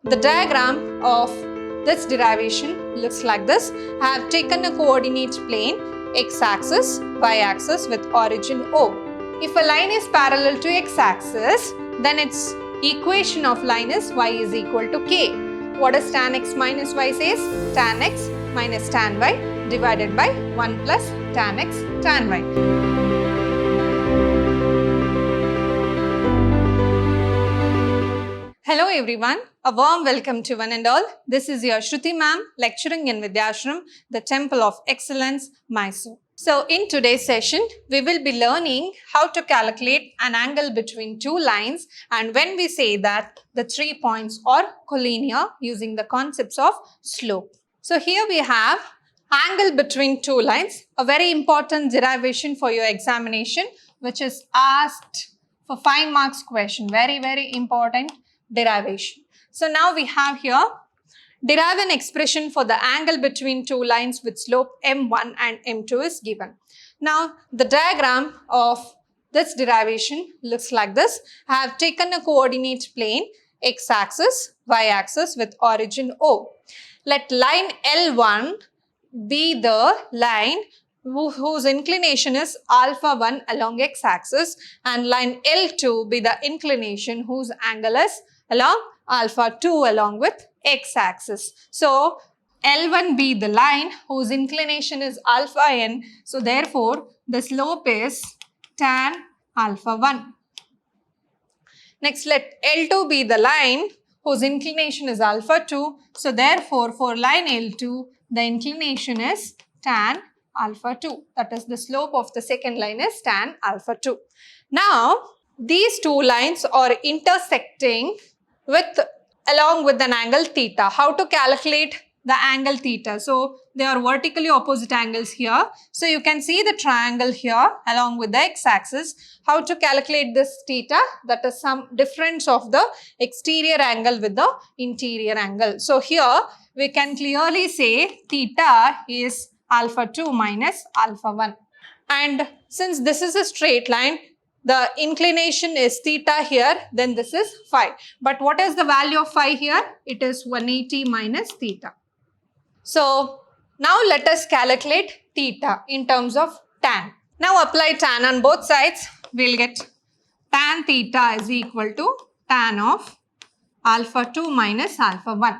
The diagram of this derivation looks like this. I have taken a coordinate plane x-axis, y-axis with origin O. If a line is parallel to x-axis, then its equation of line is y is equal to k. What does tan x minus y says? Tan x minus tan y divided by 1 plus tan x tan y. Hello everyone, a warm welcome to one and all. This is your Shruti ma'am lecturing in Vidyashram, the Temple of Excellence, Mysore. So in today's session, we will be learning how to calculate an angle between two lines, and when we say that the 3 points are collinear using the concepts of slope. So here we have angle between two lines, a very important derivation for your examination, which is asked for 5 marks question. Very important derivation. So now we have here, derive an expression for the angle between two lines with slope m1 and m2 is given. Now the diagram of this derivation looks like this. I have taken a coordinate plane x-axis, y-axis with origin O. Let line L1 be the line whose inclination is alpha 1 along x-axis, and line L2 be the inclination whose angle is along alpha 2 along with x-axis. So L1 be the line whose inclination is alpha n. So therefore the slope is tan alpha 1. Next, let L2 be the line whose inclination is alpha 2. So therefore for line L2 the inclination is tan alpha 2. That is, the slope of the second line is tan alpha 2. Now these two lines are intersecting along with an angle theta. How to calculate the angle theta? So they are vertically opposite angles here. So you can see the triangle here along with the x-axis. How to calculate this theta? That is some difference of the exterior angle with the interior angle. So here we can clearly say theta is alpha 2 minus alpha 1. And since this is a straight line, the inclination is theta here, then this is phi. But what is the value of phi here? It is 180 minus theta. So now let us calculate theta in terms of tan. Now apply tan on both sides. We'll get tan theta is equal to tan of alpha 2 minus alpha 1.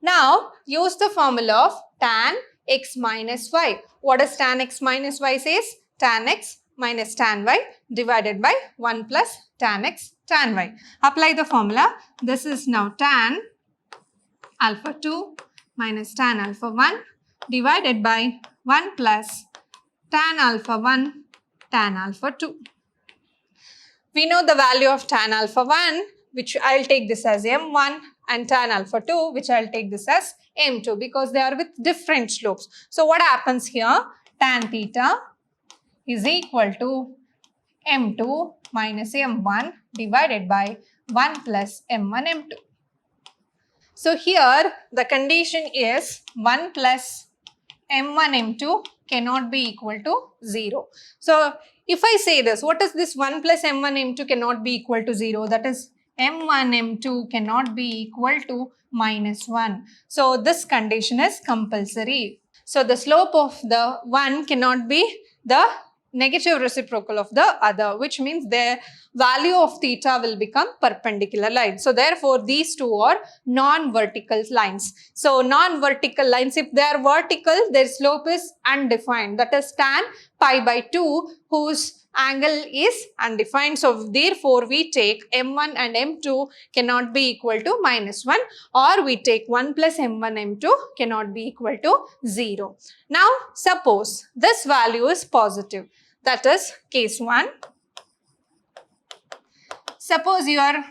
Now use the formula of tan x minus y. What does tan x minus y says? Tan x minus tan y divided by 1 plus tan x tan y. Apply the formula. This is now tan alpha 2 minus tan alpha 1 divided by 1 plus tan alpha 1 tan alpha 2. We know the value of tan alpha 1, which I'll take this as m1, and tan alpha 2, which I'll take this as m2, because they are with different slopes. So what happens here? Tan theta is equal to m2 minus m1 divided by 1 plus m1 m2. So here the condition is 1 plus m1 m2 cannot be equal to 0. So if I say this, what is this 1 plus m1 m2 cannot be equal to 0? That is, m1 m2 cannot be equal to minus 1. So this condition is compulsory. So the slope of the one cannot be the negative reciprocal of the other, which means the value of theta will become perpendicular line. So therefore these two are non-vertical lines. So non-vertical lines, if they are vertical, their slope is undefined. That is tan pi by 2 whose angle is undefined. So therefore we take m1 and m2 cannot be equal to minus 1, or we take 1 plus m1 m2 cannot be equal to 0. Now suppose this value is positive. That is case 1. Suppose your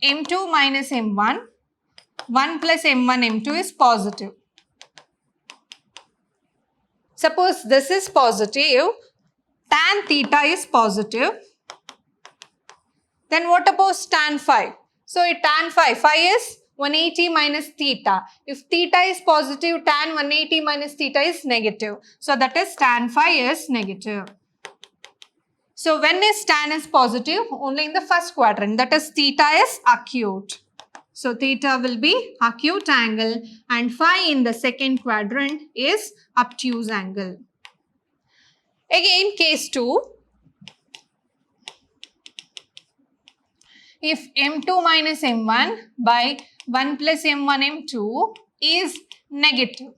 m2 minus m1, 1 plus m1 m2 is positive. Suppose this is positive, tan theta is positive. Then what about tan phi? So tan phi is 180 minus theta. If theta is positive, tan 180 minus theta is negative. So that is tan phi is negative. So when is tan is positive? Only in the first quadrant. That is theta is acute. So theta will be acute angle and phi in the second quadrant is obtuse angle. Again, case 2. If m2 minus m1 by 1 plus m1 m2 is negative.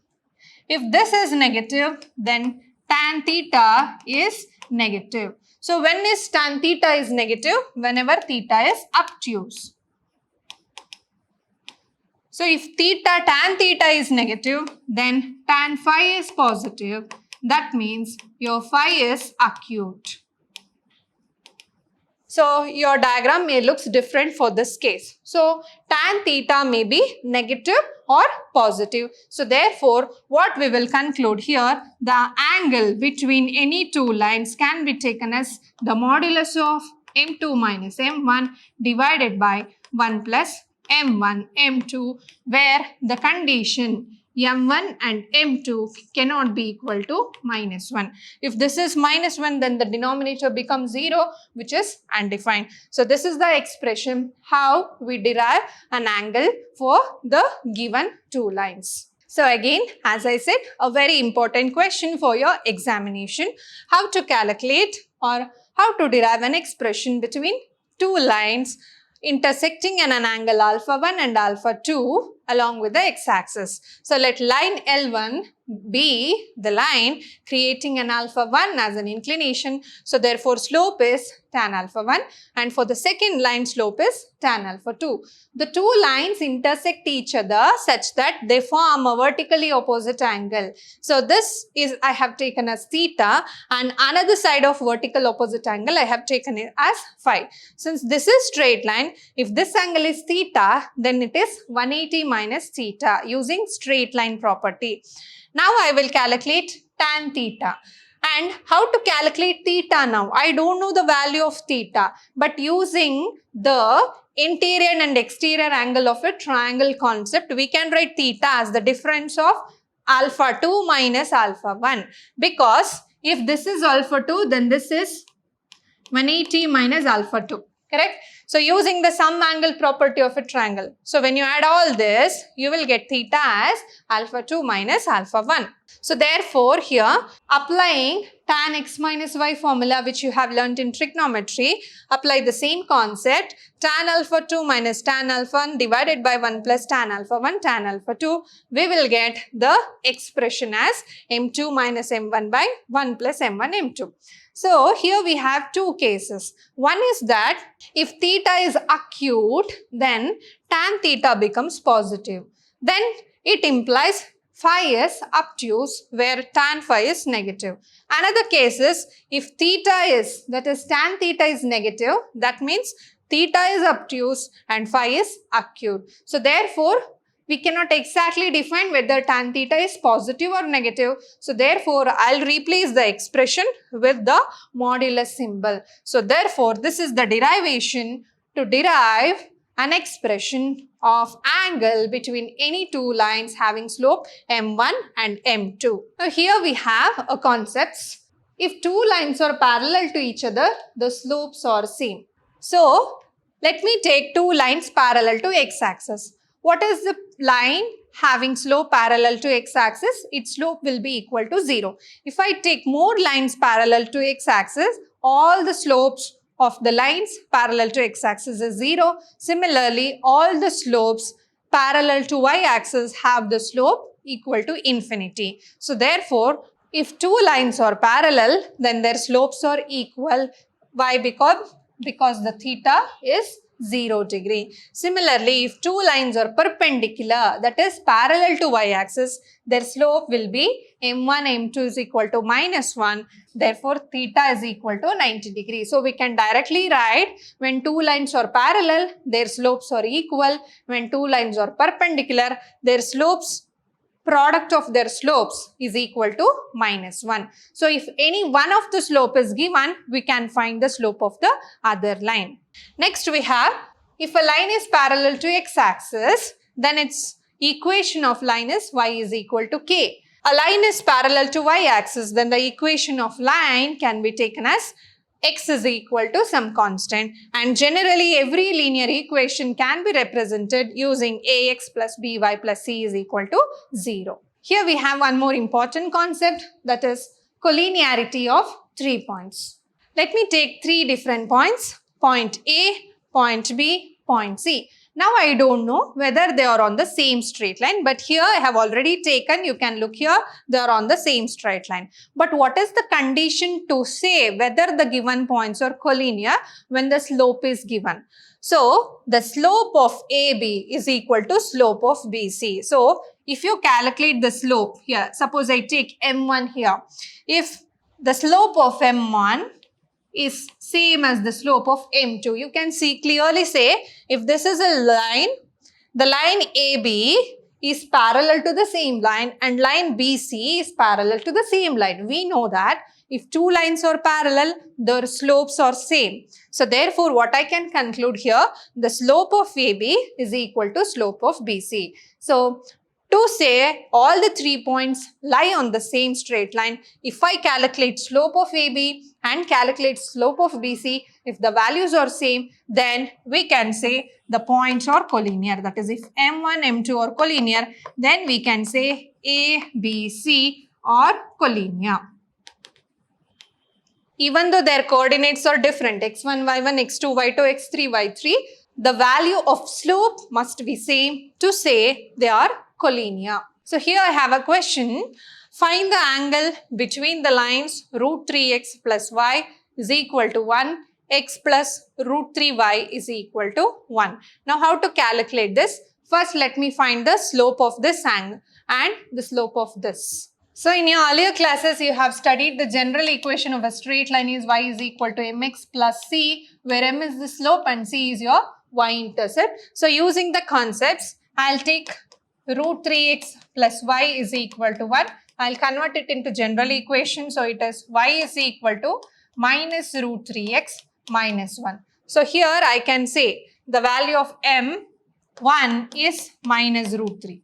If this is negative, then tan theta is negative. So when is tan theta is negative? Whenever theta is obtuse. So if tan theta is negative, then tan phi is positive. That means your phi is acute. So your diagram may look different for this case. So tan theta may be negative or positive. So therefore, what we will conclude here, the angle between any two lines can be taken as the modulus of m2 minus m1 divided by 1 plus m1 m2, where the condition m1 and m2 cannot be equal to minus 1. If this is minus 1, then the denominator becomes 0, which is undefined. So this is the expression how we derive an angle for the given two lines. So again, as I said, a very important question for your examination, how to calculate or how to derive an expression between two lines intersecting in an angle alpha 1 and alpha 2 along with the x-axis. So let line L1 be the line creating an alpha 1 as an inclination. So therefore slope is tan alpha 1, and for the second line slope is tan alpha 2. The two lines intersect each other such that they form a vertically opposite angle. So this is I have taken as theta, and another side of vertical opposite angle I have taken it as phi. Since this is straight line, if this angle is theta, then it is 180 minus theta using straight line property. Now I will calculate tan theta. And how to calculate theta now? I don't know the value of theta, but using the interior and exterior angle of a triangle concept, we can write theta as the difference of alpha 2 minus alpha 1. Because if this is alpha 2, then this is 180 minus alpha 2. Correct? So using the sum angle property of a triangle. So when you add all this, you will get theta as alpha 2 minus alpha 1. So therefore here, applying tan x minus y formula which you have learnt in trigonometry, apply the same concept, tan alpha 2 minus tan alpha 1 divided by 1 plus tan alpha 1 tan alpha 2, we will get the expression as m2 minus m1 by 1 plus m1 m2. So here we have two cases. One is that if theta is acute, then tan theta becomes positive. Then it implies phi is obtuse, where tan phi is negative. Another case is if theta is, that is tan theta is negative, that means theta is obtuse and phi is acute. So therefore, we cannot exactly define whether tan theta is positive or negative. So therefore, I'll replace the expression with the modulus symbol. So therefore, this is the derivation to derive an expression of angle between any two lines having slope m1 and m2. Now here we have a concept. If two lines are parallel to each other, the slopes are same. So let me take two lines parallel to x-axis. What is the line having slope parallel to x-axis? Its slope will be equal to 0. If I take more lines parallel to x-axis, all the slopes of the lines parallel to x-axis is 0. Similarly, all the slopes parallel to y-axis have the slope equal to infinity. So therefore, if two lines are parallel, then their slopes are equal. Why? Because the theta is 0 degree. Similarly, if two lines are perpendicular, that is parallel to y-axis, their slope will be m1, m2 is equal to minus 1. Therefore, theta is equal to 90 degrees. So we can directly write when two lines are parallel, their slopes are equal. When two lines are perpendicular, their slopes, product of their slopes is equal to minus 1. So if any one of the slope is given, we can find the slope of the other line. Next we have, if a line is parallel to x-axis, then its equation of line is y is equal to k. A line is parallel to y-axis, then the equation of line can be taken as x is equal to some constant, and generally every linear equation can be represented using ax plus by plus c is equal to 0. Here we have one more important concept, that is collinearity of 3 points. Let me take 3 different points, point A, point B, point C. Now I don't know whether they are on the same straight line, but here I have already taken, you can look here, they are on the same straight line. But what is the condition to say whether the given points are collinear when the slope is given? So the slope of AB is equal to slope of BC. So if you calculate the slope here, suppose I take M1 here, if the slope of M1 is same as the slope of M2. You can see clearly say if this is a line, the line AB is parallel to the same line and line BC is parallel to the same line. We know that if two lines are parallel, their slopes are same. So therefore what I can conclude here, the slope of AB is equal to slope of BC. So to say all the 3 points lie on the same straight line, if I calculate slope of AB and calculate slope of BC, if the values are same, then we can say the points are collinear. That is, if M1, M2 are collinear, then we can say A, B, C are collinear. Even though their coordinates are different, x1, y1, x2, y2, x3, y3, the value of slope must be same to say they are collinear. So here I have a question. Find the angle between the lines root 3x plus y is equal to 1, x plus root 3y is equal to 1. Now how to calculate this? First let me find the slope of this angle and the slope of this. So in your earlier classes you have studied the general equation of a straight line is y is equal to mx plus c, where m is the slope and c is your y-intercept. So using the concepts, I'll take root 3x plus y is equal to 1. I'll convert it into general equation. So it is y is equal to minus root 3x minus 1. So here I can say the value of m1 is minus root 3.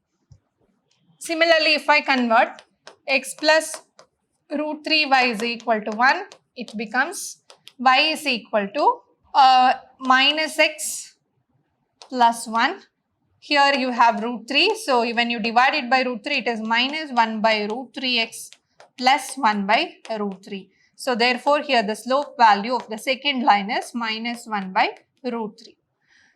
Similarly, if I convert x plus root 3y is equal to 1, it becomes y is equal to minus x plus 1. Here you have root 3. So when you divide it by root 3, it is minus 1 by root 3x plus 1 by root 3. So therefore here the slope value of the second line is minus 1 by root 3.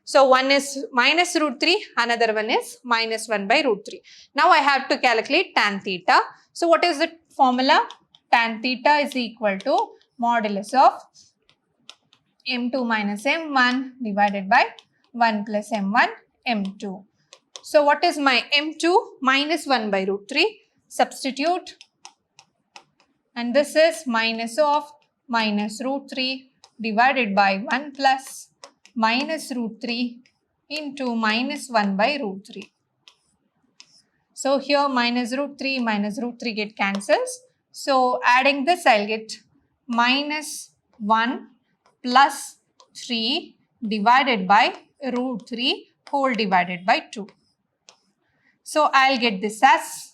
So one is minus root 3, another one is minus 1 by root 3. Now I have to calculate tan theta. So what is the formula? Tan theta is equal to modulus of m2 minus m1 divided by 1 plus m1 m2. So what is my m2? Minus 1 by root 3. Substitute. And this is minus of minus root 3 divided by 1 plus minus root 3 into minus 1 by root 3. So here minus root 3 get cancels. So adding this I'll get minus 1 plus 3 divided by root 3 whole divided by 2. So I'll get this as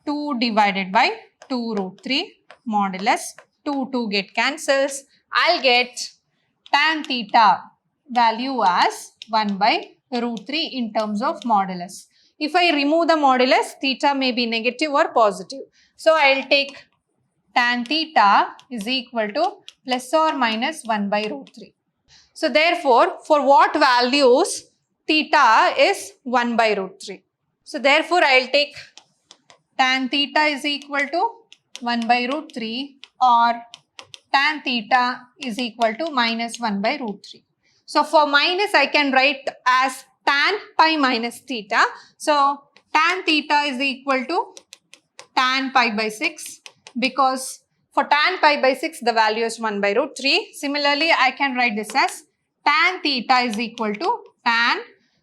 2 divided by 2 root 3 modulus 2 get cancels. I'll get tan theta value as 1 by root 3 in terms of modulus. If I remove the modulus, theta may be negative or positive. So I'll take tan theta is equal to plus or minus 1 by root 3. So therefore, for what values theta is 1 by root 3. So therefore, I'll take tan theta is equal to 1 by root 3 or tan theta is equal to minus 1 by root 3. So for minus, I can write as tan pi minus theta. So tan theta is equal to tan pi by 6, because for tan pi by 6, the value is 1 by root 3. Similarly, I can write this as tan theta is equal to tan.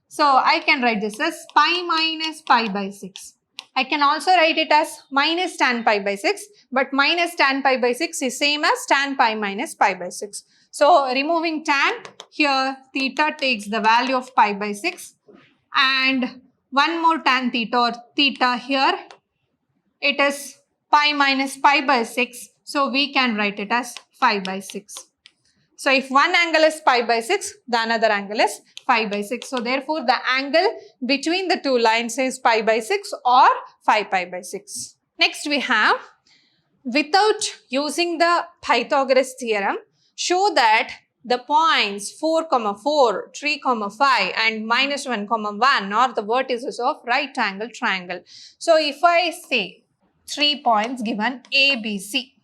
So I can write this as pi minus pi by 6. I can also write it as minus tan pi by 6, but minus tan pi by 6 is same as tan pi minus pi by 6. So removing tan, here theta takes the value of pi by 6, and one more tan theta or theta here, it is pi minus pi by 6. So we can write it as 5 by 6. So if one angle is pi by 6, the another angle is phi by 6. So therefore the angle between the two lines is pi by 6 or phi pi by 6. Next we have, without using the Pythagoras theorem, show that the points 4, 4, 3, 5 and minus 1, 1 are the vertices of right angle triangle. So if I say 3 points given A, B, C.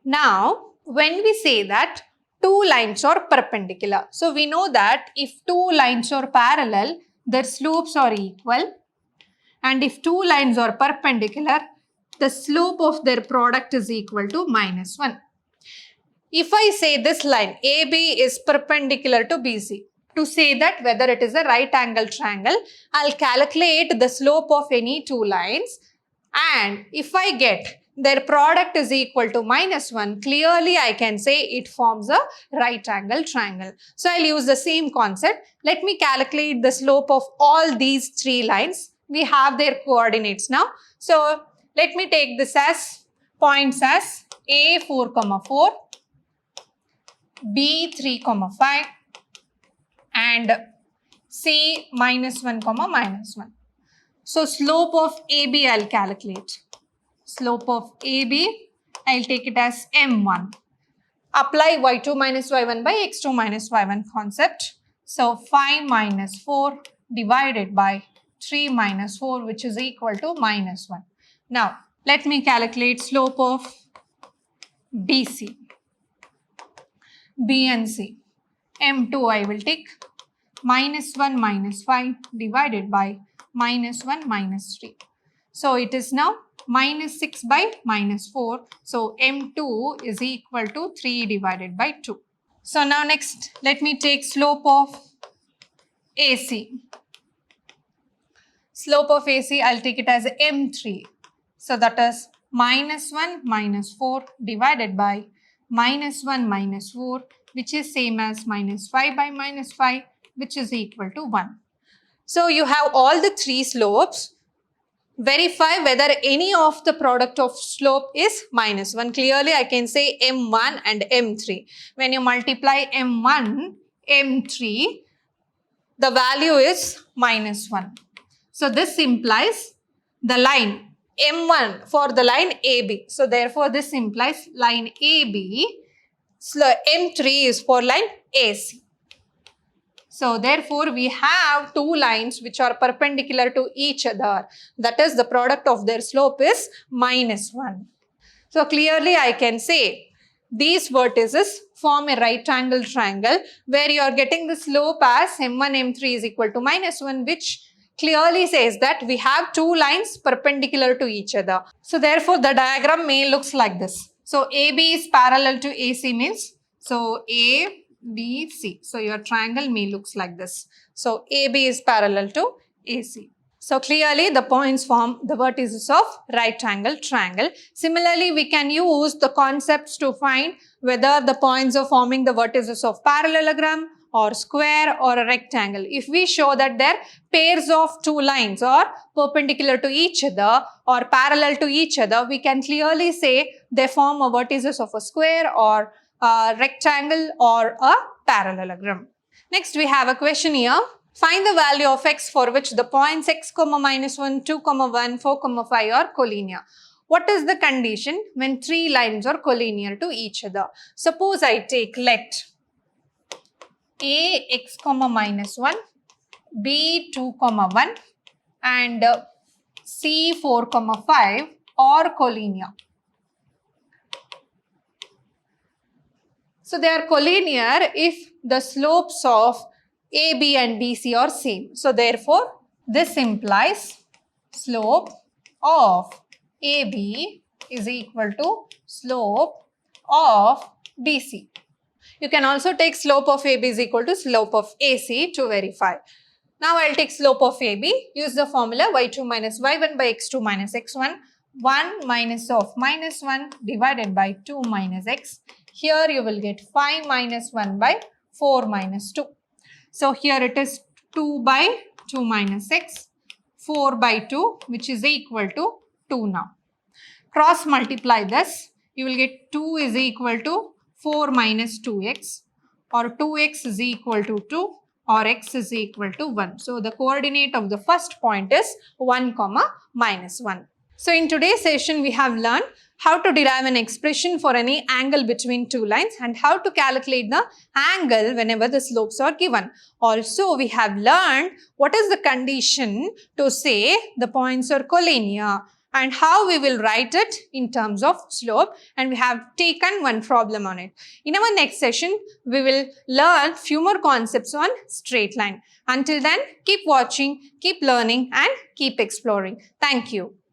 Now when we say that two lines are perpendicular, so we know that if two lines are parallel, their slopes are equal, and if two lines are perpendicular, the slope of their product is equal to minus 1. If I say this line AB is perpendicular to BC, to say that whether it is a right angle triangle, I'll calculate the slope of any two lines, and if I get their product is equal to minus 1, clearly I can say it forms a right angle triangle. So I'll use the same concept. Let me calculate the slope of all these three lines. We have their coordinates now. So let me take this as points as A 4, 4, B 3, 5 and C minus 1, minus 1. So slope of AB I'll calculate. Slope of AB, I'll take it as M1. Apply y2 minus y1 by x2 minus y1 concept. So 5 minus 4 divided by 3 minus 4, which is equal to minus 1. Now let me calculate slope of BC. B and C. M2 I will take minus 1 minus 5 divided by minus 1 minus 3. So it is now minus 6 by minus 4. So M2 is equal to 3 divided by 2. So now next, let me take slope of AC. Slope of AC, I'll take it as M3. So that is minus 1 minus 4 divided by minus 1 minus 4, which is same as minus 5 by minus 5, which is equal to 1. So you have all the three slopes. Verify whether any of the product of slope is minus 1. Clearly, I can say M1 and M3. When you multiply M1, M3, the value is minus 1. So this implies the line M1 for the line AB. So therefore, this implies line AB. So M3 is for line AC. So therefore, we have two lines which are perpendicular to each other. That is, the product of their slope is minus 1. So clearly, I can say these vertices form a right angle triangle where you are getting the slope as M1, M3 is equal to minus 1, which clearly says that we have two lines perpendicular to each other. So therefore, the diagram may looks like this. So AB is parallel to AC means, so A, B, C. So your triangle may looks like this. So AB is parallel to AC. So clearly the points form the vertices of right angle triangle. Similarly, we can use the concepts to find whether the points are forming the vertices of parallelogram or square or a rectangle. If we show that their pairs of two lines are perpendicular to each other or parallel to each other, we can clearly say they form a vertices of a square or a rectangle or a parallelogram. Next, we have a question here. Find the value of x for which the points x, minus 1, 2, 1, 4, 5 are collinear. What is the condition when three lines are collinear to each other? Suppose I take let A x, minus 1, B 2, 1 and C 4, 5 are collinear. So they are collinear if the slopes of AB and BC are same. So therefore, this implies slope of AB is equal to slope of BC. You can also take slope of AB is equal to slope of AC to verify. Now I'll take slope of AB. Use the formula y2 minus y1 by x2 minus x1. 1 minus of minus 1 divided by 2 minus x. Here you will get 5 minus 1 by 4 minus 2. So here it is 2 by 2 minus x, 4 by 2, which is equal to 2 now. Cross multiply this, you will get 2 is equal to 4 minus 2x, or 2x is equal to 2, or x is equal to 1. So the coordinate of the first point is 1 comma minus 1. So in today's session, we have learned how to derive an expression for any angle between two lines and how to calculate the angle whenever the slopes are given. Also, we have learned what is the condition to say the points are collinear and how we will write it in terms of slope, and we have taken one problem on it. In our next session, we will learn few more concepts on straight line. Until then, keep watching, keep learning and keep exploring. Thank you.